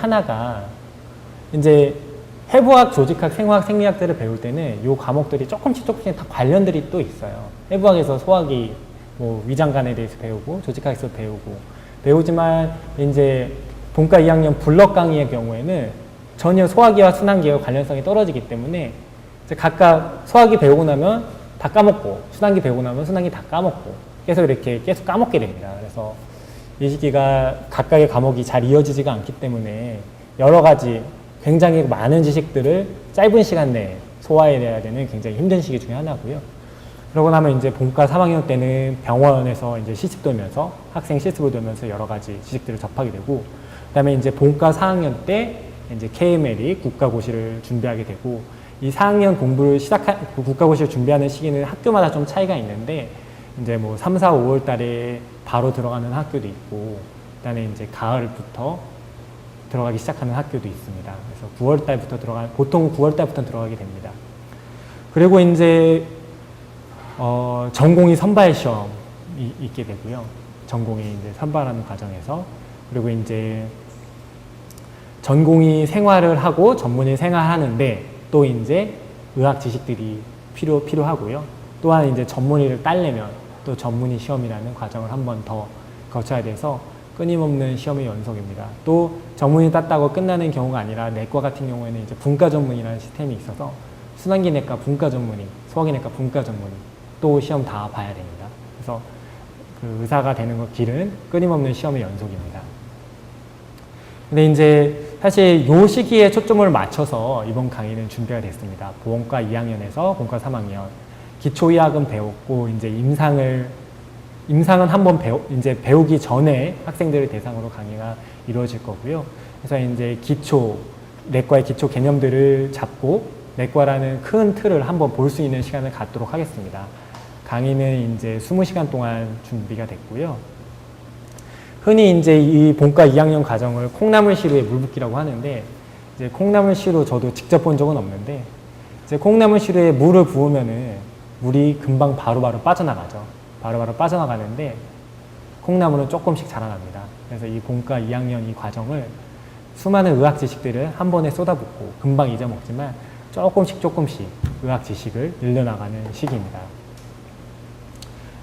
하나가 이제 해부학, 조직학, 생화학, 생리학들을 배울 때는 이 과목들이 조금씩 다 관련들이 또 있어요. 해부학에서 소화기, 뭐 위장관에 대해서 배우고, 조직학에서 배우지만 이제 본과 2학년 블럭 강의의 경우에는 전혀 소화기와 순환기와 관련성이 떨어지기 때문에 이제 각각 소화기 배우고 나면 다 까먹고, 순환기 배우고 나면 순환기 다 까먹고, 계속 이렇게 계속 까먹게 됩니다. 그래서 이 시기가 각각의 과목이 잘 이어지지가 않기 때문에 여러 가지 굉장히 많은 지식들을 짧은 시간 내에 소화해내야 되는 굉장히 힘든 시기 중에 하나고요. 그러고 나면 이제 본과 3학년 때는 병원에서 이제 실습 돌면서 학생 실습을 돌면서 여러 가지 지식들을 접하게 되고, 그다음에 이제 본과 4학년 때 이제 KML이 국가고시를 준비하게 되고, 이 4학년 공부를 국가고시를 준비하는 시기는 학교마다 좀 차이가 있는데, 이제 뭐 3, 4, 5월 달에 바로 들어가는 학교도 있고, 그다음에 이제 가을부터 들어가기 시작하는 학교도 있습니다. 그래서 9월 달부터 보통 9월 달부터 들어가게 됩니다. 그리고 이제 전공의 선발 시험이 있게 되고요. 전공의 이제 선발하는 과정에서, 그리고 이제 전공의 생활을 하고 전문의 생활하는데 또 이제 의학 지식들이 필요하고요. 또한 이제 전문의를 따려면 또 전문의 시험이라는 과정을 한 번 더 거쳐야 돼서 끊임없는 시험의 연속입니다. 또 전문의 땄다고 끝나는 경우가 아니라 내과 같은 경우에는 이제 분과 전문이라는 시스템이 있어서 순환기내과 분과 전문의, 소화기내과 분과 전문의 또 시험 다 봐야 됩니다. 그래서 그 의사가 되는 길은 끊임없는 시험의 연속입니다. 근데 이제 사실 요 시기에 초점을 맞춰서 이번 강의는 준비가 됐습니다. 보험과 2학년에서 본과 3학년 기초의학은 배웠고, 이제 임상은 한번 배우기 전에 학생들을 대상으로 강의가 이루어질 거고요. 그래서 이제 내과의 기초 개념들을 잡고 내과라는 큰 틀을 한번 볼 수 있는 시간을 갖도록 하겠습니다. 강의는 이제 20시간 동안 준비가 됐고요. 흔히 이제 이 본과 2학년 과정을 콩나물시루의 물붓기라고 하는데, 이제 콩나물시루 저도 직접 본 적은 없는데, 이제 콩나물시루에 물을 부으면은 물이 금방 바로바로 빠져나가죠. 바로바로 빠져나가는데 콩나물은 조금씩 자라납니다. 그래서 이 본과 2학년 이 과정을 수많은 의학 지식들을 한 번에 쏟아붓고 금방 잊어먹지만 조금씩 의학 지식을 늘려나가는 시기입니다.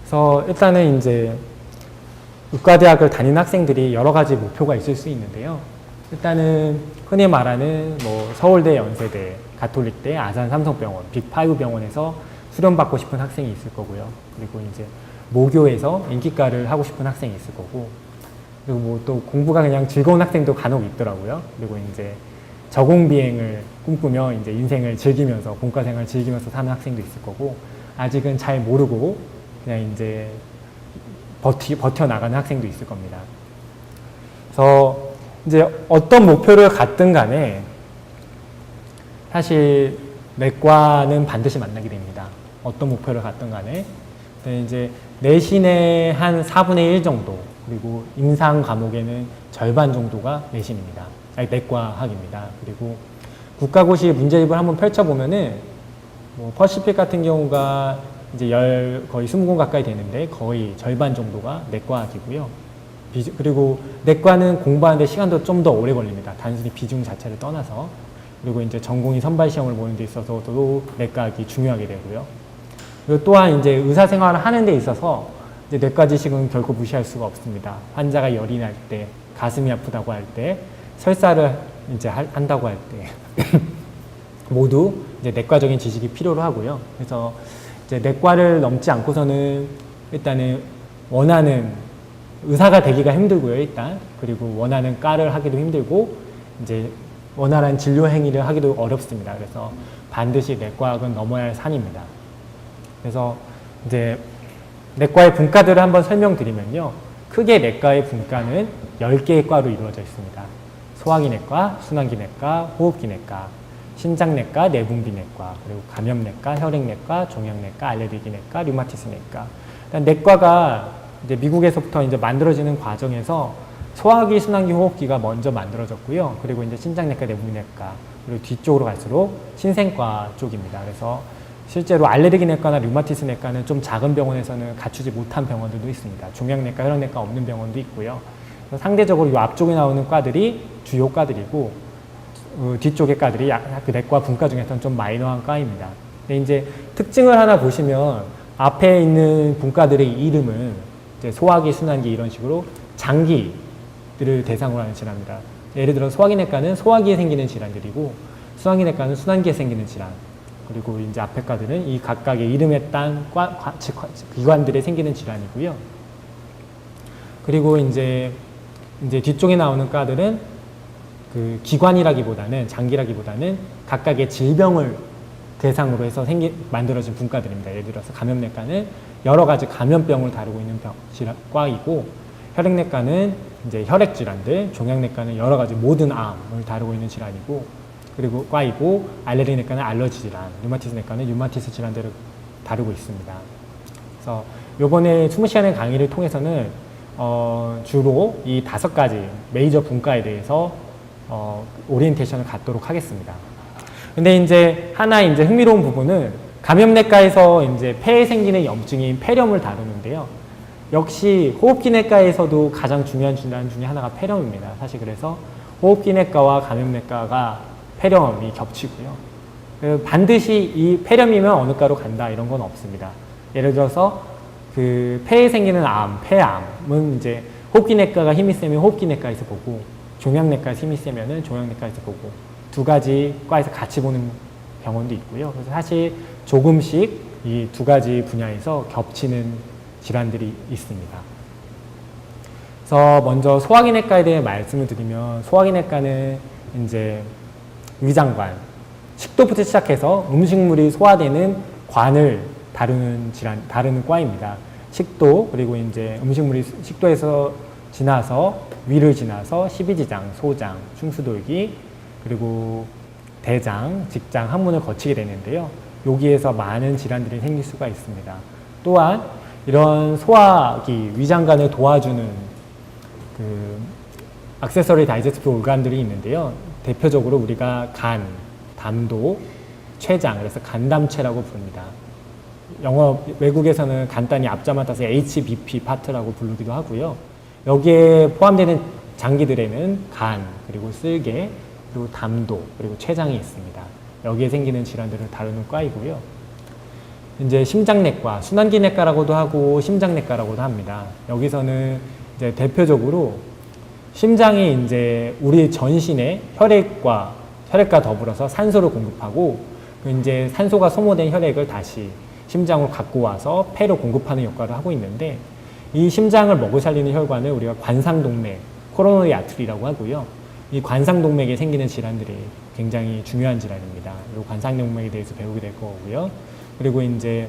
그래서 일단은 이제 의과대학을 다니는 학생들이 여러 가지 목표가 있을 수 있는데요. 일단은 흔히 말하는 뭐 서울대, 연세대, 가톨릭대, 아산 삼성병원, 빅5 병원에서 수련받고 싶은 학생이 있을 거고요. 그리고 이제 모교에서 인기과를 하고 싶은 학생이 있을 거고, 그리고 뭐 또 공부가 그냥 즐거운 학생도 간혹 있더라고요. 그리고 이제 저공비행을 꿈꾸며 이제 인생을 즐기면서, 본과 생활을 즐기면서 사는 학생도 있을 거고, 아직은 잘 모르고 그냥 이제 버텨나가는 학생도 있을 겁니다. 그래서 이제 어떤 목표를 갖든 간에 사실 내과는 반드시 만나게 됩니다. 어떤 목표를 갖든 간에. 이제 내신의 한 4분의 1 정도, 그리고 임상 과목에는 절반 정도가 내신입니다. 내과학입니다. 그리고 국가고시 문제집을 한번 펼쳐보면은 뭐 퍼시픽 같은 경우가 이제 거의 20권 가까이 되는데 거의 절반 정도가 내과학이고요. 그리고 내과는 공부하는데 시간도 좀 더 오래 걸립니다. 단순히 비중 자체를 떠나서. 그리고 이제 전공의 선발 시험을 보는 데 있어서도 내과학이 중요하게 되고요. 그리고 또한 이제 의사생활을 하는 데 있어서 이제 내과 지식은 결코 무시할 수가 없습니다. 환자가 열이 날 때, 가슴이 아프다고 할 때, 설사를 이제 한다고 할 때 모두 이제 내과적인 지식이 필요로 하고요. 그래서 이제 내과를 넘지 않고서는 일단은 원하는 의사가 되기가 힘들고요, 일단. 그리고 원하는 과를 하기도 힘들고, 이제 원활한 진료 행위를 하기도 어렵습니다. 그래서 반드시 내과학은 넘어야 할 산입니다. 그래서 이제 내과의 분과들을 한번 설명드리면요. 크게 내과의 분과는 10개의 과로 이루어져 있습니다. 소화기내과, 순환기내과, 호흡기내과, 신장내과, 내분비내과, 그리고 감염내과, 혈액내과, 종양내과, 알레르기내과, 류마티스내과. 내과가 이제 미국에서부터 이제 만들어지는 과정에서 소화기, 순환기, 호흡기가 먼저 만들어졌고요. 그리고 이제 신장내과, 내분비내과, 그리고 뒤쪽으로 갈수록 신생과 쪽입니다. 그래서 실제로 알레르기내과나 류마티스내과는 좀 작은 병원에서는 갖추지 못한 병원들도 있습니다. 종양내과, 혈액내과 없는 병원도 있고요. 상대적으로 이 앞쪽에 나오는 과들이 주요 과들이고 뒤쪽의 과들이 그 내과 분과 중에서는 좀 마이너한 과입니다. 근데 이제 특징을 하나 보시면 앞에 있는 분과들의 이름은 이제 소화기, 순환기 이런 식으로 장기들을 대상으로 하는 질환입니다. 예를 들어 소화기내과는 소화기에 생기는 질환들이고 순환기내과는 순환기에 생기는 질환. 그리고 이제 앞에 과들은 이 각각의 이름에 딴 기관들에 생기는 질환이고요. 그리고 이제 뒤쪽에 나오는 과들은 그 기관이라기보다는 장기라기보다는 각각의 질병을 대상으로 해서 만들어진 분과들입니다. 예를 들어서 감염내과는 여러 가지 감염병을 다루고 있는 과이고, 혈액내과는 이제 혈액 질환들, 종양내과는 여러 가지 모든 암을 다루고 있는 질환이고, 그리고 과이고, 알레르기내과는 알러지 질환, 류마티스내과는 류마티스 질환들을 다루고 있습니다. 그래서 이번에 20시간의 강의를 통해서는 주로 이 5가지 메이저 분과에 대해서 오리엔테이션을 갖도록 하겠습니다. 근데 이제 하나 이제 흥미로운 부분은 감염내과에서 이제 폐에 생기는 염증인 폐렴을 다루는데요. 역시 호흡기내과에서도 가장 중요한 질환 중에 하나가 폐렴입니다. 사실 그래서 호흡기내과와 감염내과가 폐렴이 겹치고요. 반드시 이 폐렴이면 어느 과로 간다 이런 건 없습니다. 예를 들어서 그 폐에 생기는 암, 폐암은 이제 호흡기내과가 힘이 세면 호흡기내과에서 보고 종양내과에서 힘이 세면은 종양내과에서 보고 두 가지 과에서 같이 보는 병원도 있고요. 그래서 사실 조금씩 이 두 가지 분야에서 겹치는 질환들이 있습니다. 그래서 먼저 소화기내과에 대해 말씀을 드리면 소화기내과는 이제 위장관, 식도부터 시작해서 음식물이 소화되는 관을 다루는 과입니다. 식도, 그리고 이제 음식물이 식도에서 지나서 위를 지나서 십이지장, 소장, 충수돌기, 그리고 대장, 직장, 항문을 거치게 되는데요. 여기에서 많은 질환들이 생길 수가 있습니다. 또한 이런 소화기, 위장관을 도와주는 그 액세서리 다이제스티브 organ들이 있는데요. 대표적으로 우리가 간, 담도, 췌장, 그래서 간담체라고 부릅니다. 영어 외국에서는 간단히 앞자만 따서 HBP 파트라고 부르기도 하고요. 여기에 포함되는 장기들에는 간, 그리고 쓸개, 그리고 담도, 그리고 췌장이 있습니다. 여기에 생기는 질환들을 다루는 과이고요. 이제 심장내과, 순환기내과라고도 하고 심장내과라고도 합니다. 여기서는 이제 대표적으로 심장이 이제 우리 전신에 혈액과 더불어서 산소를 공급하고 이제 산소가 소모된 혈액을 다시 심장으로 갖고 와서 폐로 공급하는 역할을 하고 있는데, 이 심장을 먹여 살리는 혈관을 우리가 관상동맥, 코로너리 아트리라고 하고요. 이 관상동맥에 생기는 질환들이 굉장히 중요한 질환입니다. 이 관상동맥에 대해서 배우게 될 거고요. 그리고 이제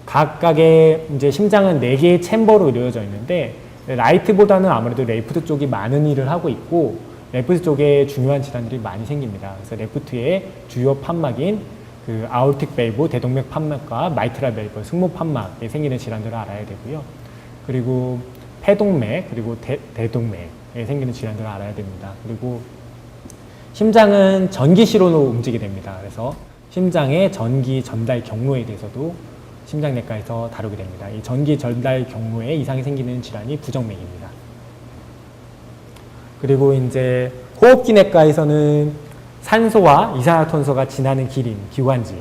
각각의 이제 심장은 4개의 챔버로 이루어져 있는데, 라이트보다는 아무래도 레프트 쪽이 많은 일을 하고 있고, 레프트 쪽에 중요한 질환들이 많이 생깁니다. 그래서 레프트의 주요 판막인 그 아오르틱 밸브, 대동맥 판막과 마이트랄 밸브, 승모 판막에 생기는 질환들을 알아야 되고요. 그리고 폐동맥, 그리고 대동맥에 생기는 질환들을 알아야 됩니다. 그리고 심장은 전기시로로 움직이게 됩니다. 그래서 심장의 전기 전달 경로에 대해서도 심장내과에서 다루게 됩니다. 이 전기 전달 경로에 이상이 생기는 질환이 부정맥입니다. 그리고 이제 호흡기내과에서는 산소와 이산화탄소가 지나는 길인 기관지,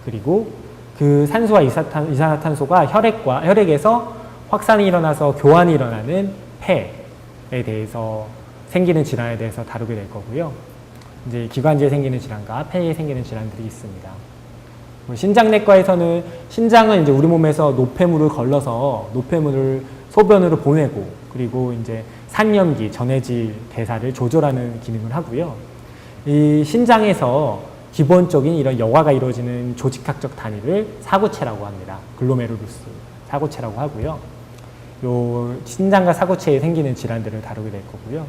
그리고 그 산소와 이산화탄소가 혈액에서 확산이 일어나서 교환이 일어나는 폐에 대해서 생기는 질환에 대해서 다루게 될 거고요. 이제 기관지에 생기는 질환과 폐에 생기는 질환들이 있습니다. 신장내과에서는 신장은 이제 우리 몸에서 노폐물을 걸러서 노폐물을 소변으로 보내고, 그리고 이제 산염기, 전해질 대사를 조절하는 기능을 하고요. 이 신장에서 기본적인 이런 여과가 이루어지는 조직학적 단위를 사구체라고 합니다. 글로메룰루스 사구체라고 하고요. 요 신장과 사구체에 생기는 질환들을 다루게 될 거고요.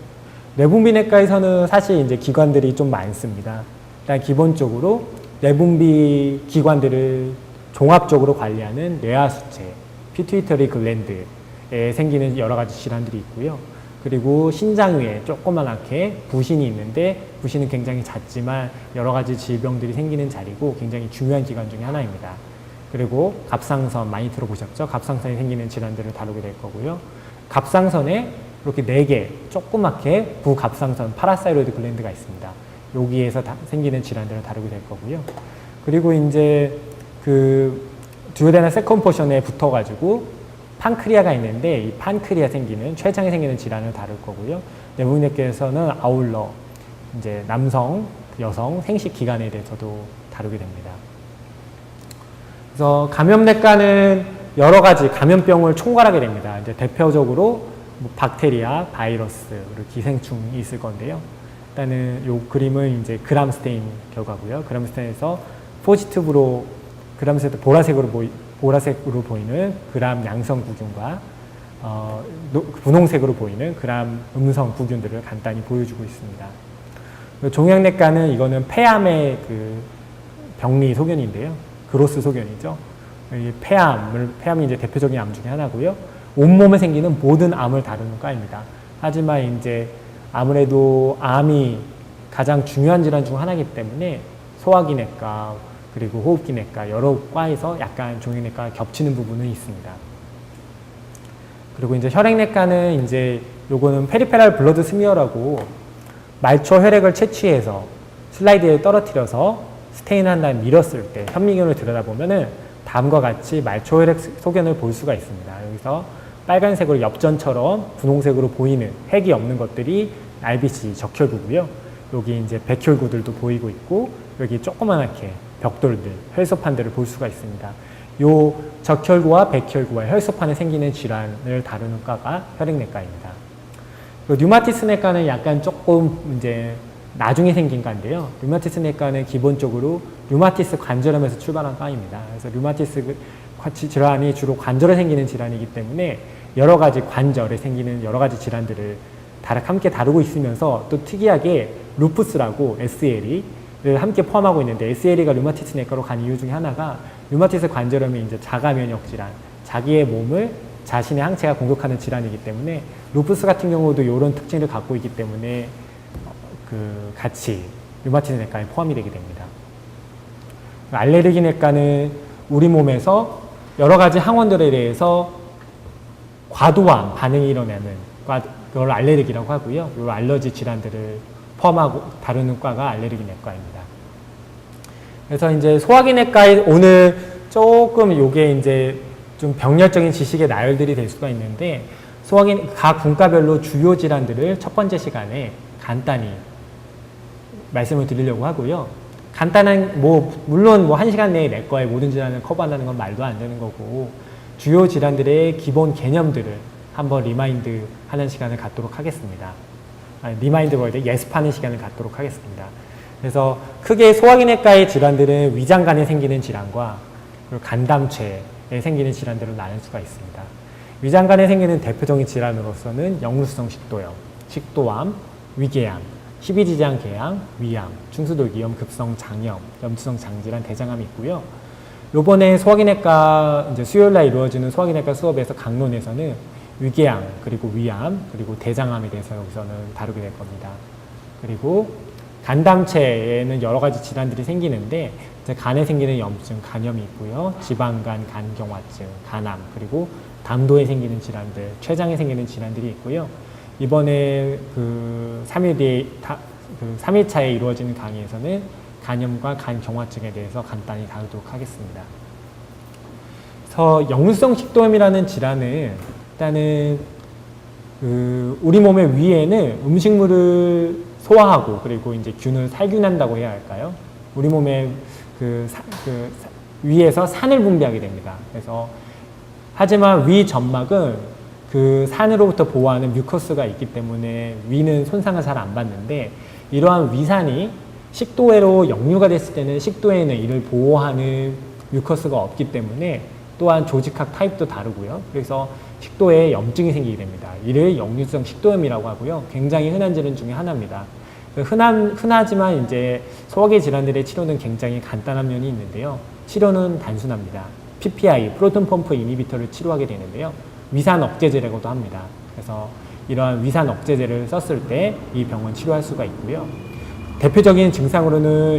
뇌분비내과에서는 사실 이제 기관들이 좀 많습니다. 일단 기본적으로 뇌분비 기관들을 종합적으로 관리하는 뇌하수체, 피투이터리 글랜드에 생기는 여러 가지 질환들이 있고요. 그리고 신장 위에 조그맣게 부신이 있는데, 부신은 굉장히 작지만 여러 가지 질병들이 생기는 자리고 굉장히 중요한 기관 중에 하나입니다. 그리고 갑상선 많이 들어보셨죠? 갑상선에 생기는 질환들을 다루게 될 거고요. 갑상선에 이렇게 4개 조그맣게 부갑상선 파라사이로이드 글랜드가 있습니다. 여기에서 생기는 질환들을 다루게 될 거고요. 그리고 이제 그 듀오데널 세컨 포션에 붙어가지고 판크리아가 있는데 이 판크리아 생기는 췌장에 생기는 질환을 다룰 거고요. 내부내과에서는 아울러 이제 남성, 여성 생식 기관에 대해서도 다루게 됩니다. 그래서 감염내과는 여러 가지 감염병을 총괄하게 됩니다. 이제 대표적으로 뭐 박테리아, 바이러스, 그리고 기생충이 있을 건데요. 일단은 요 그림은 이제 그람 스테인 결과고요. 그람 스테인에서 포지티브로 그람 스테인 보라색으로 보이는 그람 양성 구균과 분홍색으로 보이는 그람 음성 구균들을 간단히 보여주고 있습니다. 종양내과는 이거는 폐암의 그 병리 소견인데요. 그로스 소견이죠. 이 폐암이 이제 대표적인 암 중에 하나고요. 온몸에 생기는 모든 암을 다루는 과입니다. 하지만 이제 아무래도 암이 가장 중요한 질환 중 하나이기 때문에 소화기내과 그리고 호흡기내과 여러 과에서 약간 종양내과가 겹치는 부분은 있습니다. 그리고 이제 혈액내과는 이제 요거는 페리페랄 블러드 스미어라고 말초 혈액을 채취해서 슬라이드에 떨어뜨려서 스테인한 다음에 밀었을 때 현미경을 들여다보면은 다음과 같이 말초 혈액 소견을 볼 수가 있습니다. 여기서 빨간색으로 엽전처럼 분홍색으로 보이는 핵이 없는 것들이 RBC 적혈구고요. 여기 이제 백혈구들도 보이고 있고 여기 조그만하게 벽돌들, 혈소판들을 볼 수가 있습니다. 요 적혈구와 백혈구와 혈소판에 생기는 질환을 다루는 과가 혈액내과입니다. 류마티스 내과는 약간 조금 이제 나중에 생긴 과인데요. 류마티스 내과는 기본적으로 류마티스 관절염에서 출발한 과입니다. 그래서 류마티스 질환이 주로 관절에 생기는 질환이기 때문에 여러 가지 관절에 생기는 여러 가지 질환들을 함께 다루고 있으면서 또 특이하게 루푸스라고 SLE를 함께 포함하고 있는데 SLE가 류마티스 내과로 간 이유 중에 하나가 류마티스 관절염이 이제 자가 면역 질환, 자기의 몸을 자신의 항체가 공격하는 질환이기 때문에 루푸스 같은 경우도 이런 특징을 갖고 있기 때문에 같이 류마티스 내과에 포함이 되게 됩니다. 알레르기 내과는 우리 몸에서 여러 가지 항원들에 대해서 과도한 반응이 일어나는 그걸 알레르기라고 하고요. 이 알러지 질환들을 포함하고 다루는 과가 알레르기 내과입니다. 그래서 이제 소화기 내과에 오늘 조금 요게 이제 좀 병렬적인 지식의 나열들이 될 수가 있는데 각 분과별로 주요 질환들을 첫 번째 시간에 간단히 말씀을 드리려고 하고요. 간단한 물론 1시간 내에 내과의 모든 질환을 커버한다는 건 말도 안 되는 거고 주요 질환들의 기본 개념들을 한번 리마인드 하는 시간을 갖도록 하겠습니다. 리마인드가 예습하는 시간을 갖도록 하겠습니다. 그래서 크게 소화기내과의 질환들은 위장관에 생기는 질환과 그리고 간담체에 생기는 질환들로 나눌 수가 있습니다. 위장관에 생기는 대표적인 질환으로서는 역류성 식도염, 식도암, 위궤양, 십이지장 궤양, 위암, 충수돌기염, 급성 장염, 염투성 장질환, 대장암이 있고요. 요번에 소화기내과 이제 수요일날 이루어지는 소화기내과 수업에서 강론에서는 위궤양, 그리고 위암, 그리고 대장암에 대해서 여기서는 다루게 될 겁니다. 그리고 간담체에는 여러 가지 질환들이 생기는데 이제 간에 생기는 염증, 간염이 있고요. 지방간, 간경화증, 간암, 그리고 담도에 생기는 질환들, 췌장에 생기는 질환들이 있고요. 이번에 3일차에 이루어지는 강의에서는 간염과 간경화증에 대해서 간단히 다루도록 하겠습니다. 그래서 역류성 식도염이라는 질환은 일단은 우리 몸의 위에는 음식물을 소화하고 그리고 이제 균을 살균한다고 해야 할까요? 우리 몸의 위에서 산을 분비하게 됩니다. 그래서 하지만 위 점막은 그 산으로부터 보호하는 뮤커스가 있기 때문에 위는 손상을 잘 안 받는데 이러한 위산이 식도에로 역류가 됐을 때는 식도에는 이를 보호하는 뮤커스가 없기 때문에 또한 조직학 타입도 다르고요. 그래서 식도에 염증이 생기게 됩니다. 이를 역류성 식도염이라고 하고요. 굉장히 흔한 질환 중에 하나입니다. 흔하지만 이제 소화기 질환들의 치료는 굉장히 간단한 면이 있는데요. 치료는 단순합니다. PPI, 프로톤 펌프 이니비터를 치료하게 되는데요. 위산 억제제라고도 합니다. 그래서 이러한 위산 억제제를 썼을 때 이 병은 치료할 수가 있고요. 대표적인 증상으로는